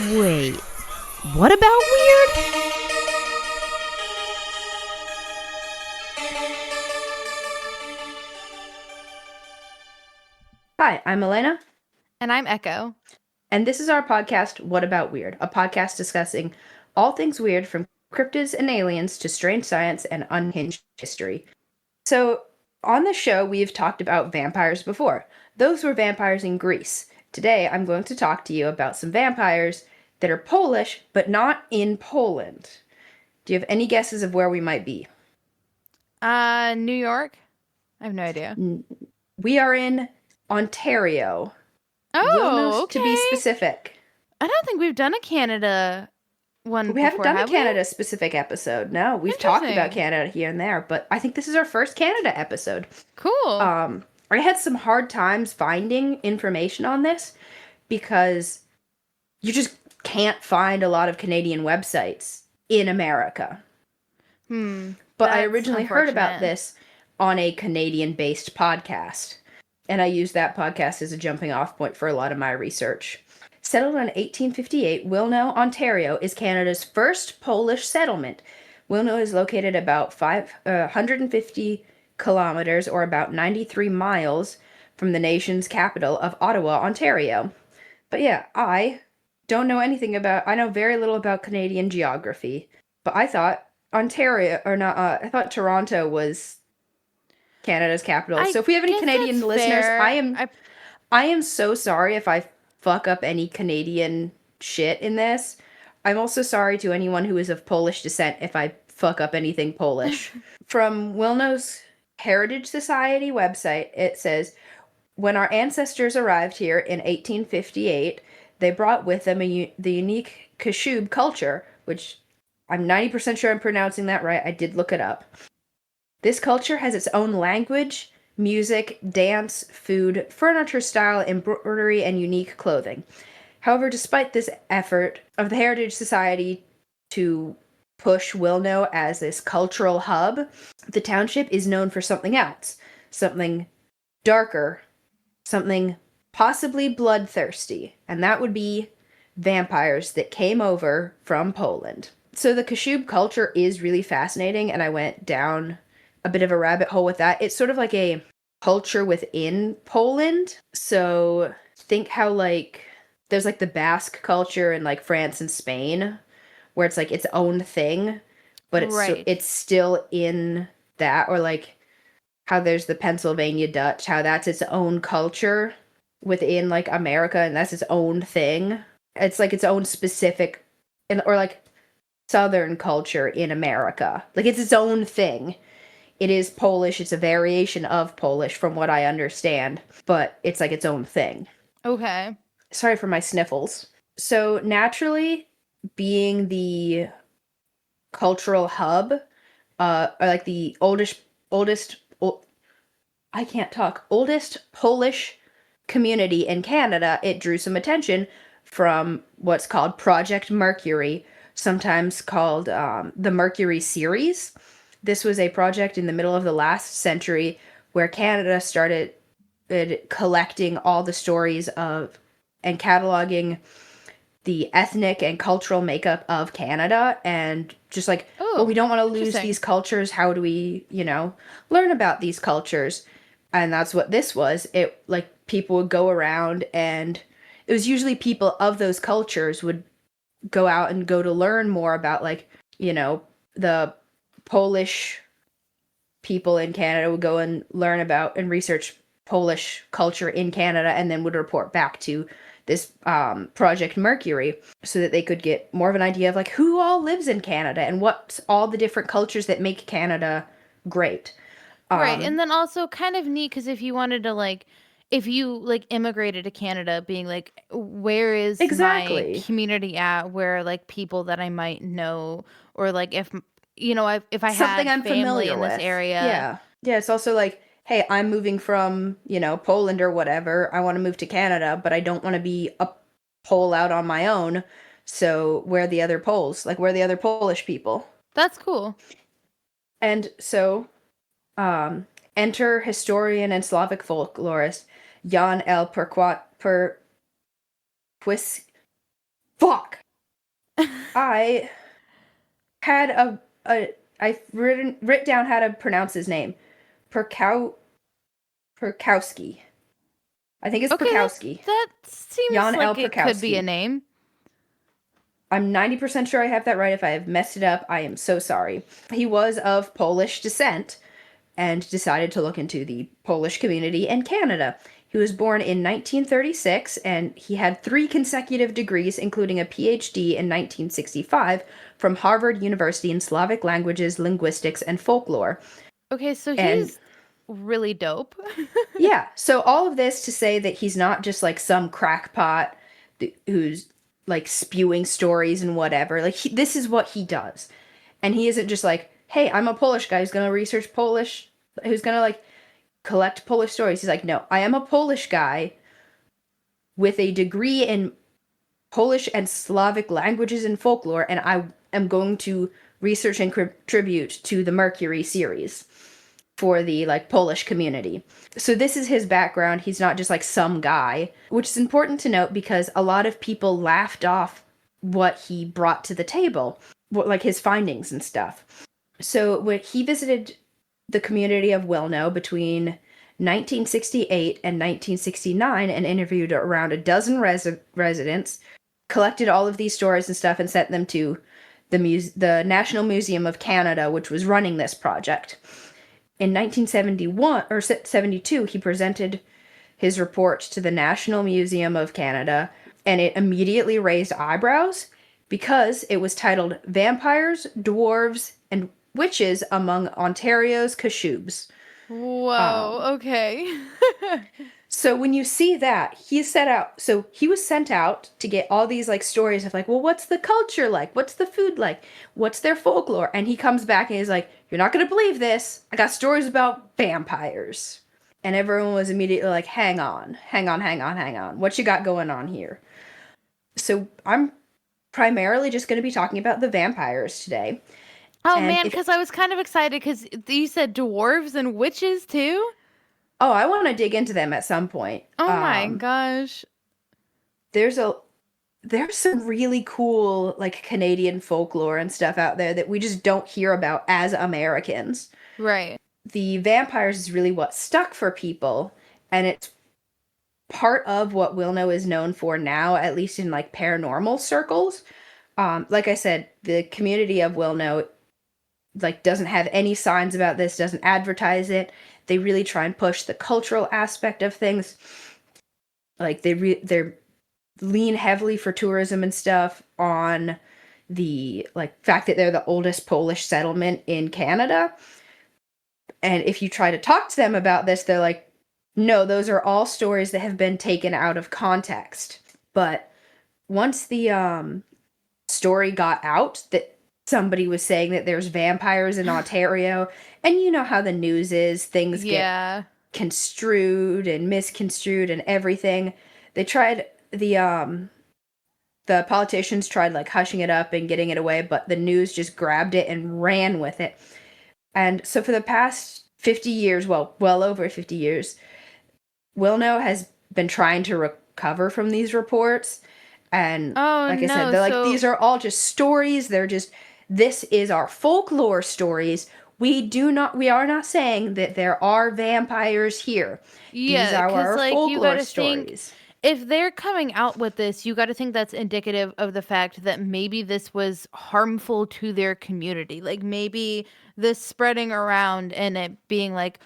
Wait, what about weird? Hi, I'm Elena, And I'm Echo. and this is our podcast, What About Weird? A podcast discussing all things weird from cryptids and aliens to strange science and unhinged history. So, on the show, we've talked about vampires before. Those were vampires in Greece. Today, I'm going to talk to you about some vampires that are Polish, but not in Poland. Do you have any guesses of where we might be? New York? I have no idea. We are in Ontario, Oh, Wilno to be okay. specific. I don't think we've done a Canada one We haven't before, done a have we? Canada specific episode. No, we've talked about Interesting. Canada here and there, but I think this is our first Canada episode. Cool. I had some hard times finding information on this because you just can't find a lot of Canadian websites in America. But I That's originally heard about unfortunate. this on a Canadian based podcast, and I used that podcast as a jumping off point for a lot of my research. Settled in 1858, Wilno, Ontario is Canada's first Polish settlement. Wilno is located about 550 kilometers or about 93 miles from the nation's capital of Ottawa, Ontario. But yeah, I know very little about Canadian geography, but I thought I thought Toronto was Canada's capital. I So if we have any guess Canadian that's listeners, fair. I I am so sorry if I fuck up any Canadian shit in this. I'm also sorry to anyone who is of Polish descent if I fuck up anything Polish. From Wilno's Heritage Society website, it says, when our ancestors arrived here in 1858, they brought with them the unique Kashub culture, which I'm 90% sure I'm pronouncing that right. I did look it up. This culture has its own language, music, dance, food, furniture style, embroidery, and unique clothing. However, despite this effort of the Heritage Society to push Wilno as this cultural hub, the township is known for something else, something darker, something possibly bloodthirsty, and that would be vampires that came over from Poland. So the Kashub culture is really fascinating, and I went down a bit of a rabbit hole with that. It's sort of like a culture within Poland. So think how like there's like the Basque culture in like France and Spain, where it's like its own thing, but right. it's still in that, or like how there's the Pennsylvania Dutch, how that's its own culture within like America and that's its own thing. It's like its own specific or like Southern culture in America. Like it's its own thing. It is Polish, it's a variation of Polish from what I understand, but it's like its own thing. Okay. Sorry for my sniffles. So naturally, being the cultural hub, or like the oldest I can't talk, oldest Polish community in Canada, it drew some attention from what's called Project Mercury, sometimes called the Mercury series. This was a project in the middle of the last century where Canada started collecting all the stories of and cataloging the ethnic and cultural makeup of Canada and just like, well, we Oh, don't want to lose interesting. these cultures. How do we, learn about these cultures? And that's what this was. It like people would go around and it was usually people of those cultures would go out and go to learn more about like, the Polish people in Canada would go and learn about and research Polish culture in Canada and then would report back to this Project Mercury so that they could get more of an idea of like who all lives in Canada and what's all the different cultures that make Canada great. Right. Um, And then also kind of neat because if you wanted to if you immigrated to Canada being like where is my exactly. community at, where like people that I might know, or like if I Something had I'm family familiar in this with. area. Yeah. Yeah, it's also like, hey, I'm moving from, Poland or whatever. I want to move to Canada, but I don't want to be a Pole out on my own. So where are the other Poles? Like where are the other Polish people? That's cool. And so um enter historian and Slavic folklorist Jan L. Perquis Fuck. I had I writ down how to pronounce his name. Perkowski. I think it's Okay, Perkowski. that seems Jan L. like it could be a Perkowski. name. I'm 90% sure I have that right. If I have messed it up, I am so sorry. He was of Polish descent and decided to look into the Polish community in Canada. He was born in 1936 and he had 3 consecutive degrees, including a PhD in 1965 from Harvard University in Slavic languages, linguistics, and folklore. Okay, so And he's really dope. yeah, so all of this to say that he's not just like some crackpot who's like spewing stories and whatever. Like this is what he does. And he isn't just like, "Hey, I'm a Polish guy who's going to research Polish, who's going to like collect Polish stories." He's like, "No, I am a Polish guy with a degree in Polish and Slavic languages and folklore, and I am going to research and contribute to the Mercury series for the like Polish community." So this is his background. He's not just like some guy, which is important to note because a lot of people laughed off what he brought to the table, like his findings and stuff. So when he visited the community of Wilno between 1968 and 1969 and interviewed around a dozen residents, collected all of these stories and stuff and sent them to the National Museum of Canada, which was running this project. In 1971 or 72, he presented his report to the National Museum of Canada, and it immediately raised eyebrows because it was titled Vampires, Dwarves, and Witches Among Ontario's Kashubs. Whoa, okay. So when you see that, he was sent out to get all these like stories of like, well, what's the culture like? What's the food like? What's their folklore? And he comes back and he's like, "You're not going to believe this. I got stories about vampires." And everyone was immediately like, hang on. What you got going on here?" So I'm primarily just going to be talking about the vampires today. Oh And man, because I was kind of excited because you said dwarves and witches too. Oh, I want to dig into them at some point. Oh my gosh. There's some really cool like Canadian folklore and stuff out there that we just don't hear about as Americans. Right. The vampires is really what stuck for people, and it's part of what Wilno is known for now, at least in like paranormal circles. Like I said, the community of Wilno like doesn't have any signs about this, doesn't advertise it. They really try and push the cultural aspect of things. Like they're lean heavily for tourism and stuff on the like fact that they're the oldest Polish settlement in Canada. And if you try to talk to them about this, they're like, "No, those are all stories that have been taken out of context." But once the story got out that somebody was saying that there's vampires in Ontario, and you know how the news is, things get construed and misconstrued and everything. They tried the politicians tried like hushing it up and getting it away, but the news just grabbed it and ran with it. And so for the past 50 years, well over 50 years, Wilno has been trying to recover from these reports. And like I said, they're like, these are all just stories. This is our folklore stories. We are not saying that there are vampires here. Yeah, these are our like, folklore stories. If they're coming out with this, you got to think that's indicative of the fact that maybe this was harmful to their community. Like maybe this spreading around and it being like,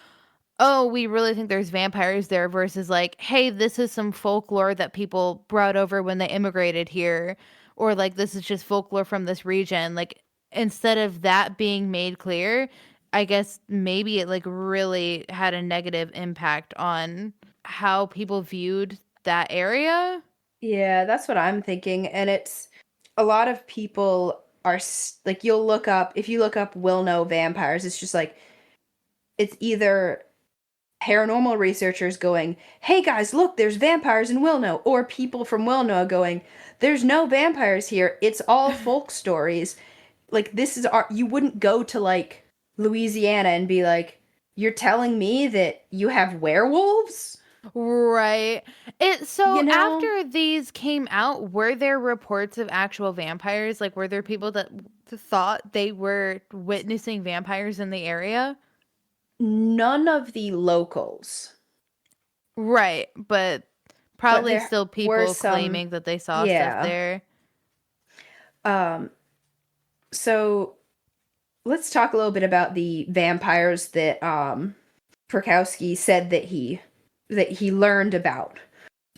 "Oh, we really think there's vampires there," versus like, "Hey, this is some folklore that people brought over when they immigrated here," or like, "This is just folklore from this region." Like instead of that being made clear, I guess maybe it like really had a negative impact on how people viewed that area. Yeah, that's what I'm thinking. And it's a lot of people are like, if you look up Wilno vampires, it's just like, it's either paranormal researchers going, "Hey guys, look, there's vampires in Wilno," or people from Wilno going, "There's no vampires here. It's all folk stories." Like you wouldn't go to like Louisiana and be like, "You're telling me that you have werewolves?" Right. So You know? after these came out, were there reports of actual vampires? Like, were there people that thought they were witnessing vampires in the area? None of the locals, Right, but but probably there still were people some. claiming that they saw stuff Yeah. there. Um, so let's talk a little bit about the vampires that Perkowski said that he learned about.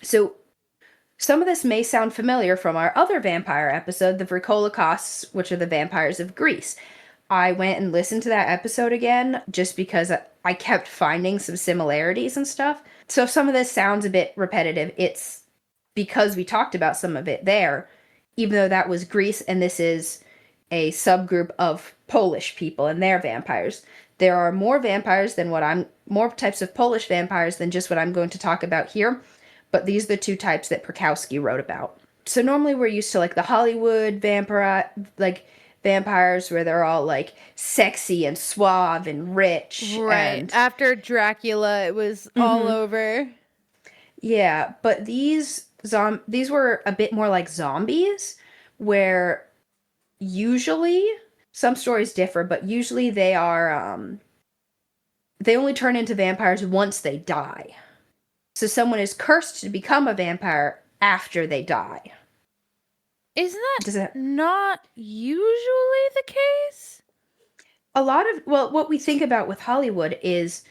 So some of this may sound familiar from our other vampire episode, the Vrikolocasts, which are the vampires of Greece. I went and listened to that episode again just because I kept finding some similarities and stuff. So if some of this sounds a bit repetitive, it's because we talked about some of it there, even though that was Greece and this is a subgroup of Polish people and their vampires. There are more vampires than more types of Polish vampires than just what I'm going to talk about here, but these are the two types that Perkowski wrote about. So normally we're used to like the Hollywood vampire, like vampires where they're all like sexy and suave and rich Right. and After Dracula, it was all over. yeah, but these were a bit more like zombies where usually some stories differ, but usually they only turn into vampires once they die. So someone is cursed to become a vampire after they die. Isn't that Does it not usually the case? a lot of well what we think about with Hollywood is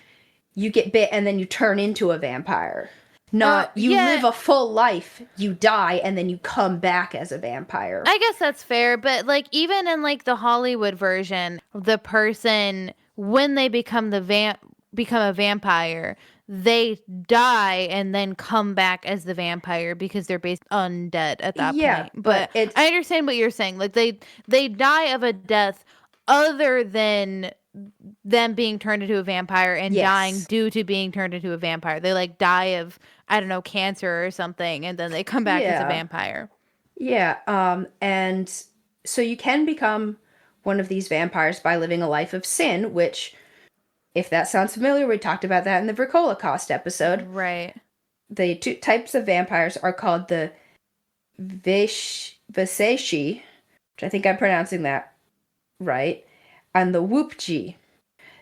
you get bit and then you turn into a vampire. Not you Yeah. live a full life, you die and then you come back as a vampire. I guess that's fair, but like even in like the Hollywood version, the person when they become a vampire, they die and then come back as the vampire because they're based undead at that Yeah, point. but But I understand what you're saying. Like they die of a death other than them being turned into a vampire and dying yes. due to being turned into a vampire. They like die of I don't know, cancer or something and then they come back as a Yeah. vampire. Yeah, and so you can become one of these vampires by living a life of sin, which, if that sounds familiar, we talked about that in the Vrikolocaust episode. Right. The two types of vampires are called the Vaseshi, which I think I'm pronouncing that right, and the Whoopji.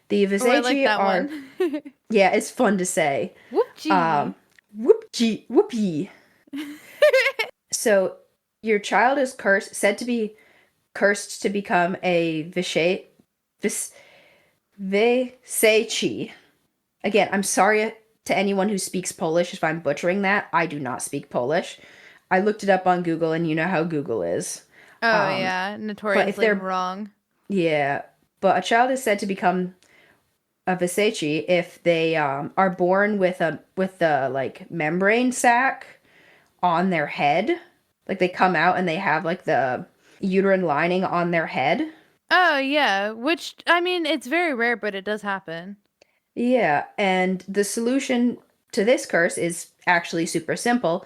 The Oh, I like Vaseshi that are, one. yeah, it's fun to say. Whoopgee. Whoopji, whoopee. So your child is said to be cursed to become a Vesechi. Again, I'm sorry to anyone who speaks Polish if I'm butchering that. I do not speak Polish. I looked it up on Google, and you know how Google is. Oh yeah, But if notoriously they're wrong. yeah, but a child is said to become a Vesechi if they are born with the like membrane sac on their head. Like they come out and they have like the uterine lining on their head. Oh yeah, which I mean, it's very rare, but it does happen. Yeah, and the solution to this curse is actually super simple.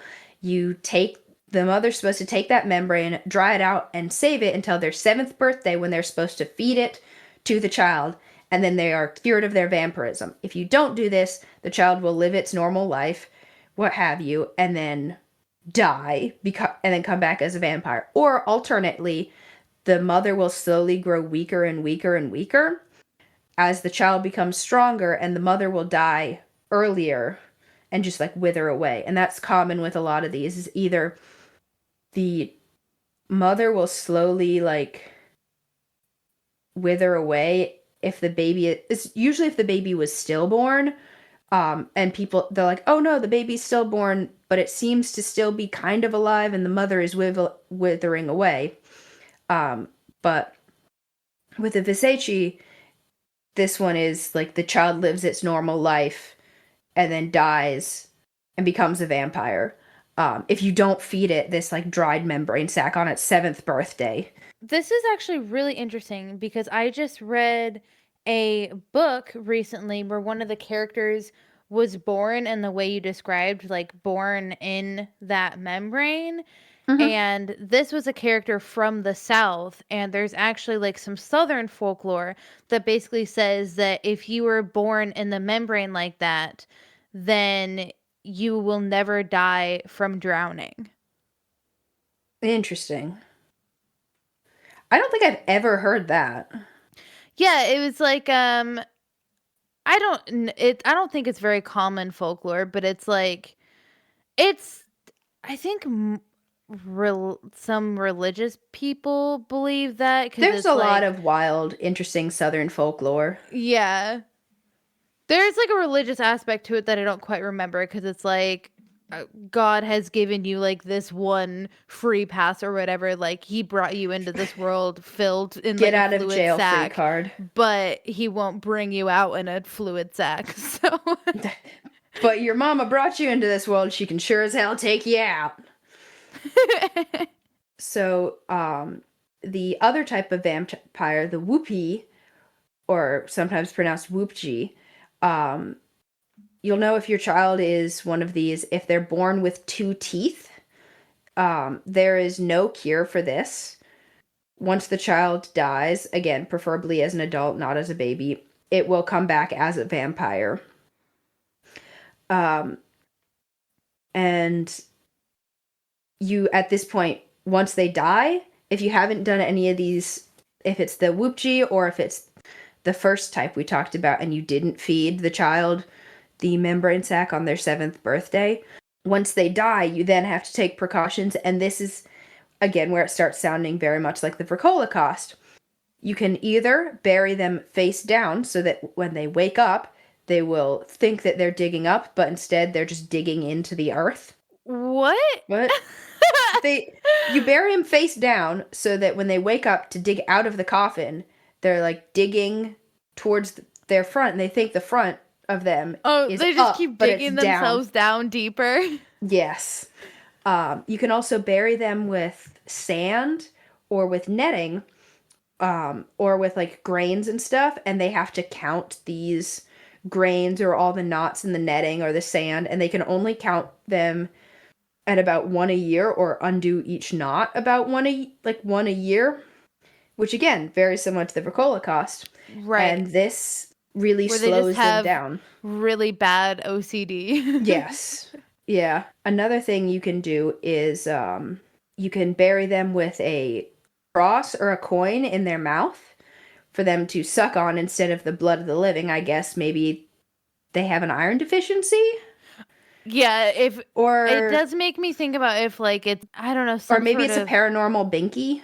The mother's supposed to take that membrane, dry it out, and save it until their 7th birthday when they're supposed to feed it to the child, and then they are cured of their vampirism. If you don't do this, the child will live its normal life, what have you, and then die and then come back as a vampire. Or alternately, the mother will slowly grow weaker and weaker and weaker as the child becomes stronger, and the mother will die earlier and just like wither away. And that's common with a lot of these is either the mother will slowly like wither away if the baby it's usually if the baby was stillborn, and people they're like, oh no, the baby's stillborn, but it seems to still be kind of alive and the mother is withering away. But with the Visechi, this one is like the child lives its normal life and then dies and becomes a vampire. If you don't feed it this like dried membrane sac on its 7th birthday. This is actually really interesting because I just read a book recently where one of the characters was born in the way you described, like born in that membrane. Mm-hmm. And this was a character from the South. And there's actually like some Southern folklore that basically says that if you were born in the membrane like that, then you will never die from drowning. Interesting. I don't think I've ever heard that. Yeah, it was like I don't think it's very common folklore, but it's like it's I think some religious people believe that cuz There's it's a lot like of wild, interesting Southern folklore. yeah. There's like a religious aspect to it that I don't quite remember because it's like God has given you like this one free pass or whatever. Like he brought you into this world filled in Get like a out of fluid jail free sack, card. but he won't bring you out in a fluid sack. So But your mama brought you into this world. She can sure as hell take you out. So, the other type of vampire, the whoopee, or sometimes pronounced whoopji, you'll know if your child is one of these if they're born with 2 teeth. There is no cure for this. Once the child dies, again, preferably as an adult, not as a baby, it will come back as a vampire. And you, at this point, once they die, if you haven't done any of these, if it's the whoopji or if it's the first type we talked about and you didn't feed the child the membrane sac on their 7th birthday, once they die, you then have to take precautions. And this is, again, where it starts sounding very much like the Holocaust. You can either bury them face down so that when they wake up, they will think that they're digging up, but instead they're just digging into the earth. what? What? You bury them face down so that when they wake up to dig out of the coffin, they're like digging towards their front, and they think the front of them is they just up, keep but it's digging down. themselves down deeper. Yes. You can also bury them with sand or with netting, or with like grains and stuff, and they have to count these grains or all the knots in the netting or the sand, and they can only count them at about 1 a year, or undo each knot about one a year, which again, very similar to the Holocaust. Right. And this really Where they just slows them have down. really bad OCD. Yes. Yeah. Another thing you can do is you can bury them with a cross or a coin in their mouth for them to suck on instead of the blood of the living. I guess maybe they have an iron deficiency. Yeah, Or it does make me think about if like it's I don't know, or maybe it's a paranormal binky.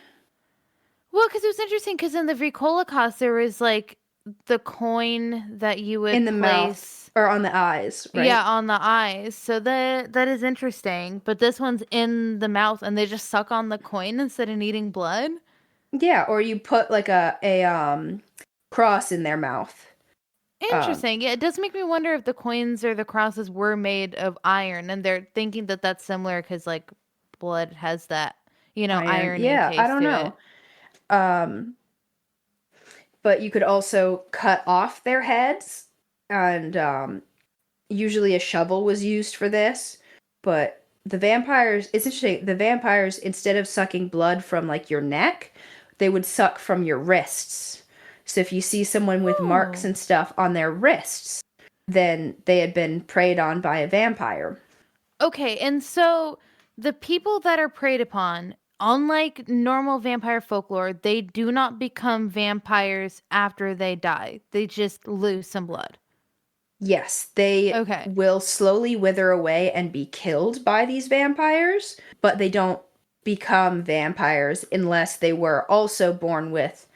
Well, because it was interesting because in the Holocaust there was like the coin that you would In the place mouth or on the eyes, right? Yeah, on the eyes. So that is interesting. But this one's in the mouth and they just suck on the coin instead of needing blood. Yeah, or you put like a cross in their mouth. Interesting. Yeah, it does make me wonder if the coins or the crosses were made of iron and they're thinking that that's similar because like blood has that, iron Yeah, taste I don't to know. it. But you could also cut off their heads, and usually a shovel was used for this. But the vampires, it's interesting, the vampires, instead of sucking blood from like your neck, they would suck from your wrists. So if you see someone with marks and stuff on their wrists, then they had been preyed on by a vampire. Okay, and so the people that are preyed upon, unlike normal vampire folklore, they do not become vampires after they die. They just lose some blood. Yes, they will slowly wither away and be killed by these vampires, but they don't become vampires unless they were also born with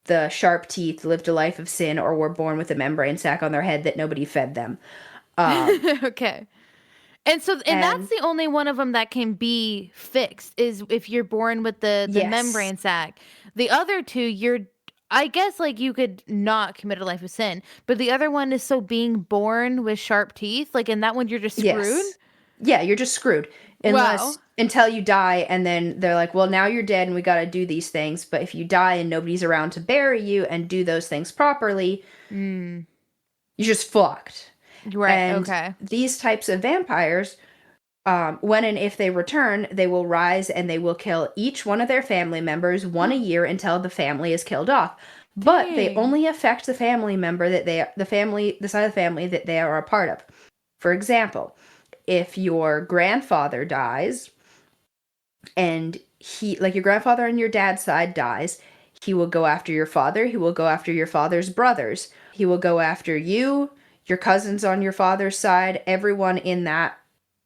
the sharp teeth, lived a life of sin, or were born with a membrane sac on their head that nobody fed them. Okay. And that's the only one of them that can be fixed is if you're born with the membrane sac. The other two, I guess like you could not commit a life of sin, but the other one is so being born with sharp teeth, like in that one you're just screwed. Yes. Yeah, you're just screwed. Until you die, and then they're like, well, now you're dead and we got to do these things. But if you die and nobody's around to bury you and do those things properly, you're just fucked. Right, and these types of vampires, when and if they return, they will rise and they will kill each one of their family members 1 a year until the family is killed off. Dang. But they only affect the family member the side of the family that they are a part of. For example, if your grandfather dies and your grandfather on your dad's side dies, he will go after your father. He will go after your father's brothers. He will go after you, your cousins on your father's side, everyone in that,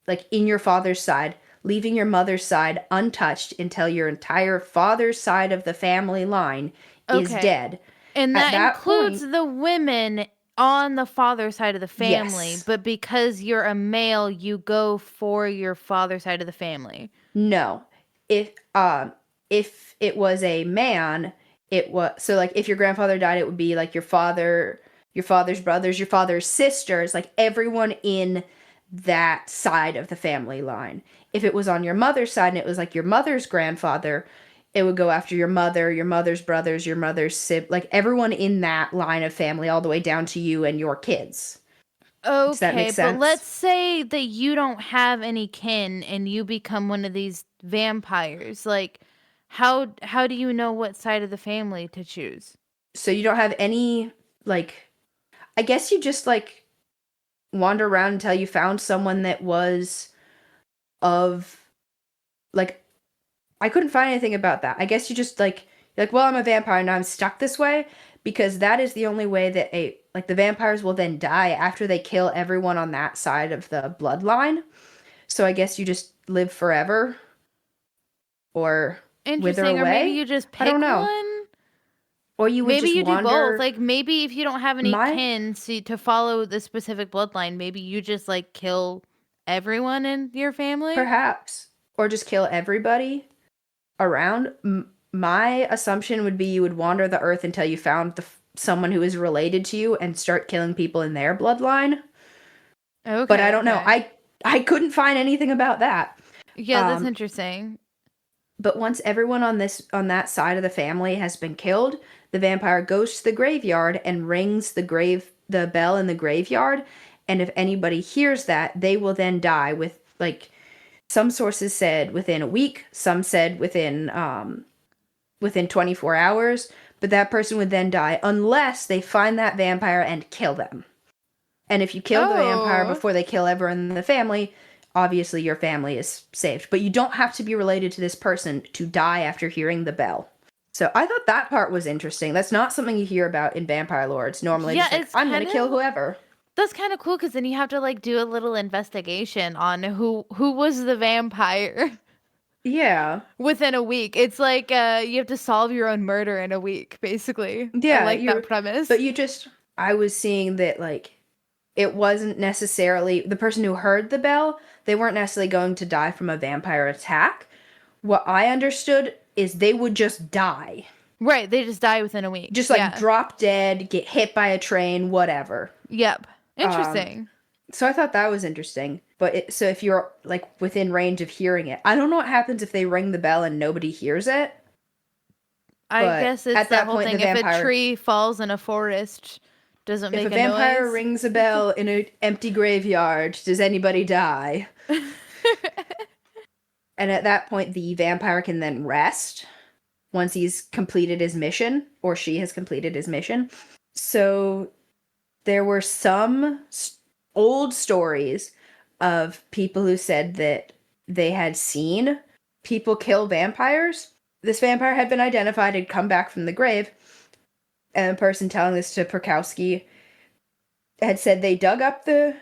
like in your father's side, leaving your mother's side untouched until your entire father's side of the family line is dead. And At that that includes point, the women on the father's side of the family. yes. But because you're a male, you go for your father's side of the family. No. If it was a man, it was so like if your grandfather died, it would be like your father's brothers, your father's sisters, like everyone in that side of the family line. If it was on your mother's side and it was like your mother's grandfather, it would go after your mother, your mother's brothers, your mother's like everyone in that line of family all the way down to you and your kids. Does that make Okay, but let's sense? say that you don't have any kin and you become one of these vampires. Like, how do you know what side of the family to choose? So you don't have any like I guess you just like wander around until you found someone that was of like I couldn't find anything about that. I guess you just like well, I'm a vampire and I'm stuck this way because that is the only way that the vampires will then die after they kill everyone on that side of the bloodline. So I guess you just live forever or wither Interesting, or maybe away. you just I don't pick know. one? Or you would Maybe just you do both. wander Like, maybe if you don't have any my kin to follow the specific bloodline, maybe you just, like, kill everyone in your family? perhaps or just kill everybody around. My assumption would be you would wander the earth until you found someone who is related to you and start killing people in their bloodline. But I Okay, don't know. okay. I couldn't find anything about that. Yeah, that's Um, interesting. but once everyone on that side of the family has been killed, the vampire goes to the graveyard and rings the bell in the graveyard. And if anybody hears that, they will then die with like some sources said within a week, some said within 24 hours, but that person would then die unless they find that vampire and kill them. And if you kill the vampire Oh. before they kill everyone in the family, obviously your family is saved. But you don't have to be related to this person to die after hearing the bell. So I thought that part was interesting. That's not something you hear about in vampire lore. It's normally Yeah, just like, it's I'm kind gonna kill of whoever. that's kind of cool because then you have to like do a little investigation on who was the vampire Yeah. within a week. It's like you have to solve your own murder in a week, basically. I Yeah, like that premise. but I was seeing that like it wasn't necessarily the person who heard the bell, they weren't necessarily going to die from a vampire attack. What I understood is they would just die. Right, they just die within a week. Just like Yeah. drop dead, get hit by a train, whatever. Yep. Um, Interesting. so I thought that was interesting. So if you're like within range of hearing it, I don't know what happens if they ring the bell and nobody hears it. I But guess it's at that that whole point, thing. If a tree falls in a forest, doesn't if a make a vampire noise. rings a bell in an empty graveyard, does anybody die? And at that point, the vampire can then rest once he's completed his mission, or she has completed his mission. So there were some old stories of people who said that they had seen people kill vampires. This vampire had been identified, had come back from the grave, and the person telling this to Perkowski had said they dug up the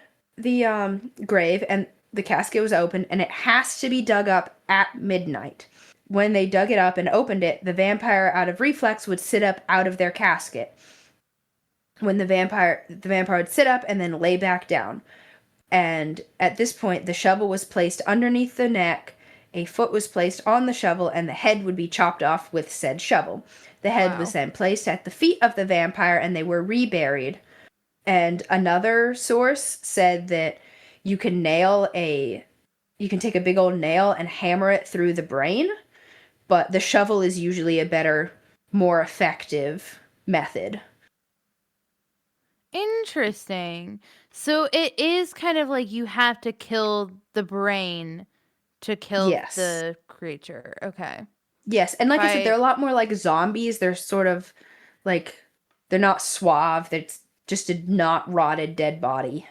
grave and the casket was open, and it has to be dug up at midnight. When they dug it up and opened it, the vampire, out of reflex, would sit up out of their casket. When the vampire would sit up and then lay back down. And at this point, the shovel was placed underneath the neck, a foot was placed on the shovel, and the head would be chopped off with said shovel. The head was Wow. then placed at the feet of the vampire, and they were reburied. And another source said that you can take a big old nail and hammer it through the brain, but the shovel is usually a better, more effective method. Interesting. So it is kind of like you have to kill the brain to kill Yes. the creature. Okay. Yes, and like I said, they're By a lot more like zombies. They're sort of like they're not suave. It's just a not rotted dead body.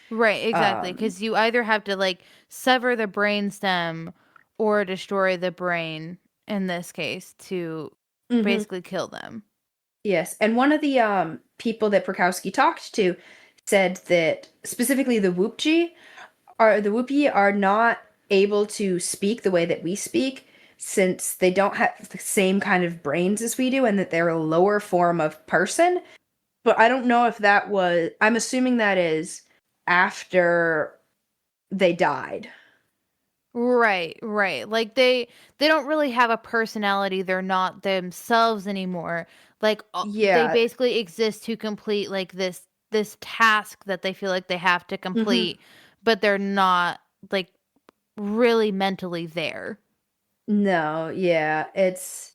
Right, exactly. Um, Because you either have to like sever the brain stem or destroy the brain in this case to mhm. basically kill them. Yes, and one of the people that Prokowski talked to said that specifically the Whoopie are not able to speak the way that we speak since they don't have the same kind of brains as we do, and that they're a lower form of person. But I don't know if that was. I'm assuming that is after they died. Right, right. Like they don't really have a personality. They're not themselves anymore. Like they Yeah. basically exist to complete like this task that they feel like they have to Hmm. complete, but they're not like really mentally there. No. Yeah. It's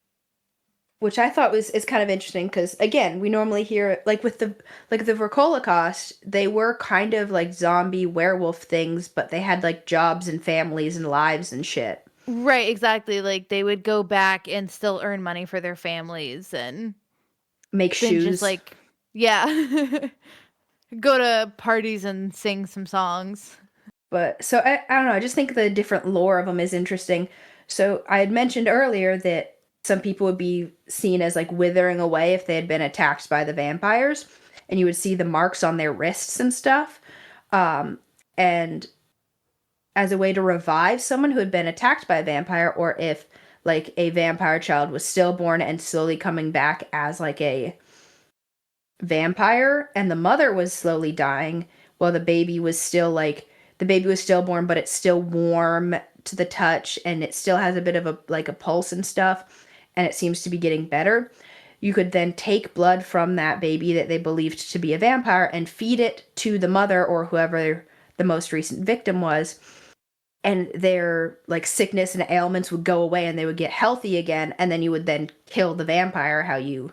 which I thought was is kind of interesting because again, we normally hear like with the Holocaust, they were kind of like zombie werewolf things, but they had like jobs and families and lives and shit. Right, exactly. Like they would go back and still earn money for their families and Make then just shoes. like yeah, go to parties and sing some songs. But so I don't know. I just think the different lore of them is interesting. So I had mentioned earlier that some people would be seen as like withering away if they had been attacked by the vampires, and you would see the marks on their wrists and stuff. And as a way to revive someone who had been attacked by a vampire, or if like a vampire child was stillborn and slowly coming back as like a vampire and the mother was slowly dying while the baby was stillborn but it's still warm to the touch and it still has a bit of a like a pulse and stuff and it seems to be getting better. You could then take blood from that baby that they believed to be a vampire and feed it to the mother or whoever the most recent victim was, and their like sickness and ailments would go away and they would get healthy again, and then you would then kill the vampire how you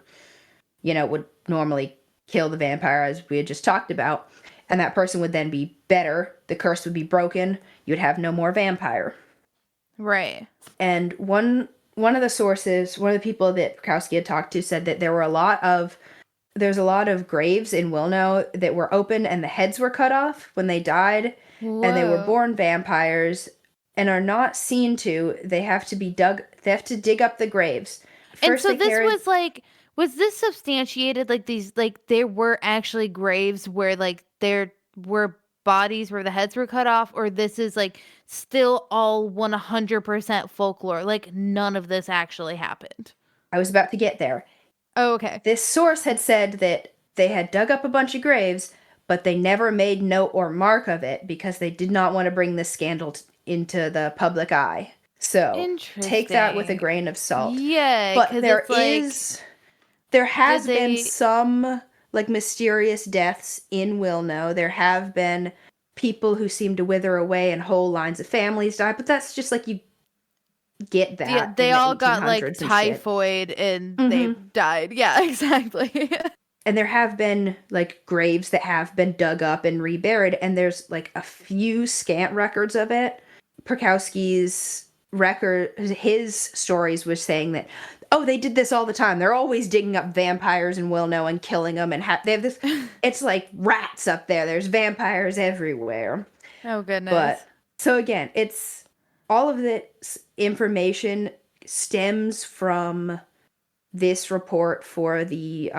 would normally kill the vampire, as we had just talked about. And that person would then be better. The curse would be broken. You'd have no more vampire. Right. And one of the sources, one of the people that Prokowski had talked to said that there's a lot of graves in Wilno that were open and the heads were cut off when they died, and they were Whoa. born vampires and are not seen to. They have to be dug. They have to dig up the graves. And First, so they this carry. was like was this substantiated like these like there were actually graves where like there were bodies where the heads were cut off, or this is like still all 100% folklore, like none of this actually happened? I was about to get there. Oh, okay. This source had said that they had dug up a bunch of graves, but they never made note or mark of it because they did not want to bring this scandal into the public eye. So take that with a Interesting. grain of salt. Yeah, But because it's like there did has been they some like mysterious deaths in Wilno. There have been people who seem to wither away and whole lines of families die, but that's just like you get yeah, that they in the all got like 1800s and shit. typhoid and they Hmm. died. Yeah, exactly. And there have been like graves that have been dug up and reburied, and there's like a few scant records of it. Prokowski's record, his stories was saying that, oh, they did this all the time. They're always digging up vampires in Wilno and killing them, and they have this. It's like rats up there. There's vampires everywhere. Oh But goodness. so again, it's all of this information stems from this report for the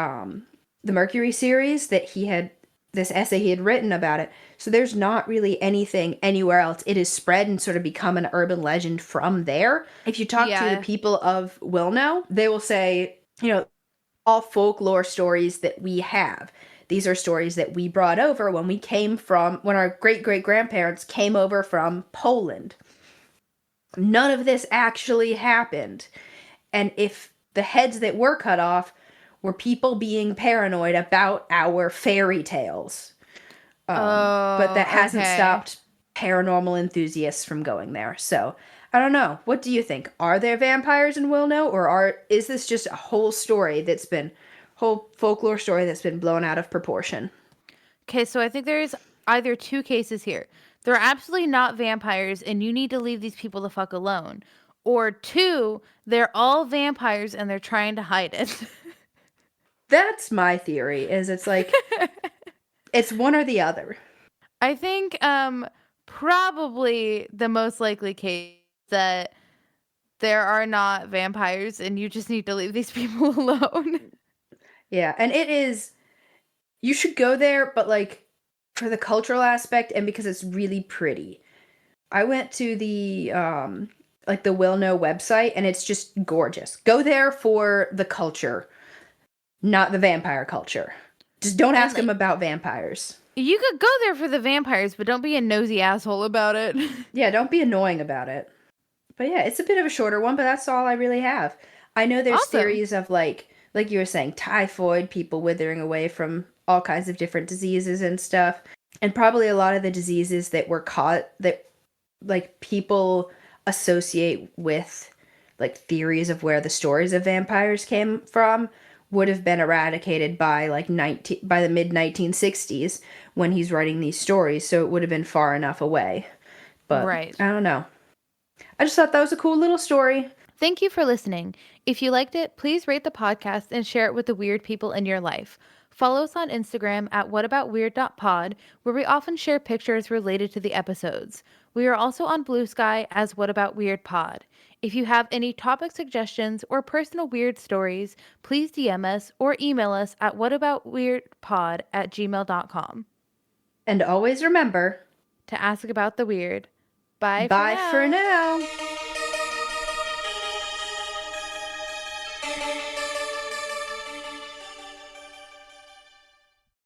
Mercury series that he had this essay he had written about it. So there's not really anything anywhere else. It is spread and sort of become an urban legend from there. If you talk to the Yeah. people of Wilno, they will say, all folklore stories that we have. These are stories that we brought over when our great great grandparents came over from Poland. None of this actually happened. And if the heads that were cut off were people being paranoid about our fairy tales. But that Oh, hasn't okay. stopped paranormal enthusiasts from going there. So I don't know. What do you think? Are there vampires in Wilno, or is this just a whole whole folklore story that's been blown out of proportion? Okay, so I think there's either two cases here. They're absolutely not vampires, and you need to leave these people the fuck alone. Or two, they're all vampires and they're trying to hide it. That's my theory. Is it's like it's one or the other. I think probably the most likely case that there are not vampires and you just need to leave these people alone. Yeah, and it is, you should go there, but like for the cultural aspect and because it's really pretty. I went to the like the Wilno website and it's just gorgeous. Go there for the culture, not the vampire culture. Just don't ask them about vampires. You could go there for the vampires, but don't be a nosy asshole about it. Yeah, don't be annoying about it. But yeah, it's a bit of a shorter one, but that's all I really have. I know there's Awesome. theories of like you were saying, typhoid, people withering away from all kinds of different diseases and stuff. And probably a lot of the diseases that were caught that like people associate with like theories of where the stories of vampires came from would have been eradicated by like by the mid 1960s when he's writing these stories, so it would have been far enough away. But right. I don't know. I just thought that was a cool little story. Thank you for listening. If you liked it, please rate the podcast and share it with the weird people in your life. Follow us on Instagram at whataboutweird.pod, where we often share pictures related to the episodes. We are also on Blue Sky as What About Weird Pod. If you have any topic suggestions or personal weird stories, please DM us or email us at whataboutweirdpod@gmail.com. And always remember To ask about the weird. Bye bye for for now. now.